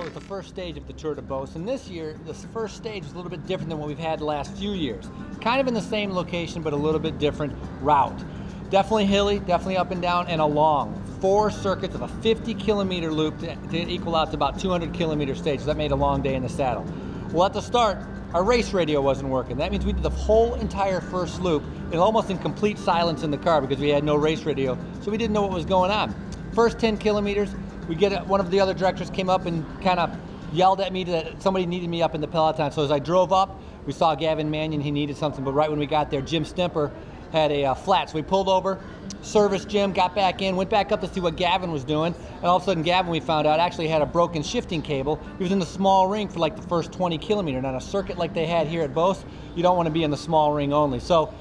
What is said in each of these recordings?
was the first stage of the Tour de Beauce, and this year, the first stage was a little bit different than what we've had the last few years. Kind of in the same location, but a little bit different route. Definitely hilly, definitely up and down, and a long 4 circuits of a 50-kilometer loop to equal out to about 200-kilometer stage. So that made a long day in the saddle. Well, at the start, our race radio wasn't working. That means we did the whole entire first loop in almost in complete silence in the car because we had no race radio, so we didn't know what was going on. First 10 kilometers, one of the other directors came up and kind of yelled at me that somebody needed me up in the peloton. So as I drove up, we saw Gavin Mannion, he needed something, but right when we got there, Jim Stemper had a flat. So we pulled over, serviced Jim, got back in, went back up to see what Gavin was doing, and all of a sudden Gavin, we found out, actually had a broken shifting cable. He was in the small ring for like the first 20 kilometers. And on a circuit like they had here at Beauce, you don't want to be in the small ring only. So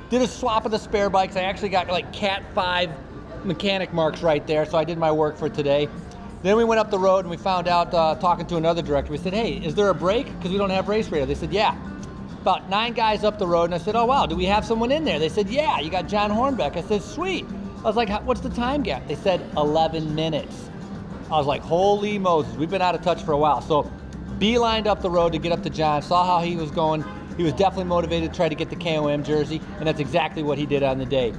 did a swap of the spare bikes. I actually got like Cat 5 mechanic marks right there, so I did my work for today. Then we went up the road and we found out, talking to another director, we said, hey, is there a break? Because we don't have race radio. They said, yeah. About 9 guys up the road, and I said, oh wow, do we have someone in there? They said, yeah, you got John Hornbeck. I said, sweet. I was like, what's the time gap? They said 11 minutes. I was like, holy Moses, we've been out of touch for a while. So beelined up the road to get up to John, saw how he was going. He was definitely motivated to try to get the KOM jersey, and that's exactly what he did on the day.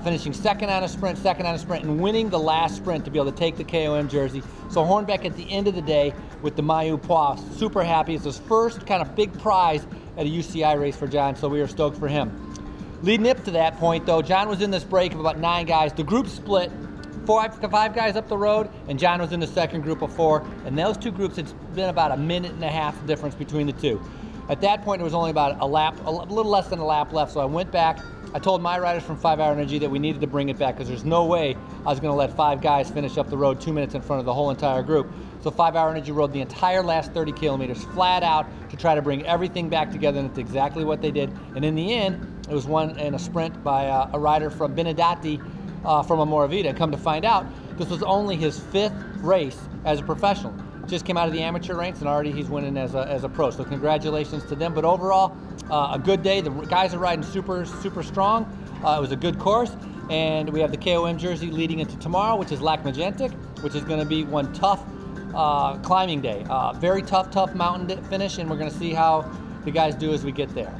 Finishing second on a sprint, and winning the last sprint to be able to take the KOM jersey. So Hornbeck at the end of the day with the Maillot Pois, super happy. It's his first kind of big prize at a UCI race for John, so we were stoked for him. Leading up to that point though, John was in this break of about 9 guys. The group split, 5 guys up the road, and John was in the second group of 4, and those 2 groups, it's been about a minute and a half difference between the 2. At that point, it was only about a little less than a lap left, so I went back. I told my riders from 5 Hour Energy that we needed to bring it back because there's no way I was going to let 5 guys finish up the road 2 minutes in front of the whole entire group. So 5 Hour Energy rode the entire last 30 kilometers flat out to try to bring everything back together, and it's exactly what they did. And in the end, it was won in a sprint by a rider from Benedati from Amoravida. Come to find out, this was only his 5th race as a professional. Just came out of the amateur ranks, and already he's winning as a pro. So congratulations to them. But overall, a good day. The guys are riding super strong. It was a good course, and we have the KOM jersey leading into tomorrow, which is Lac Magentic, which is going to be one tough climbing day. Very tough mountain finish, and we're going to see how the guys do as we get there.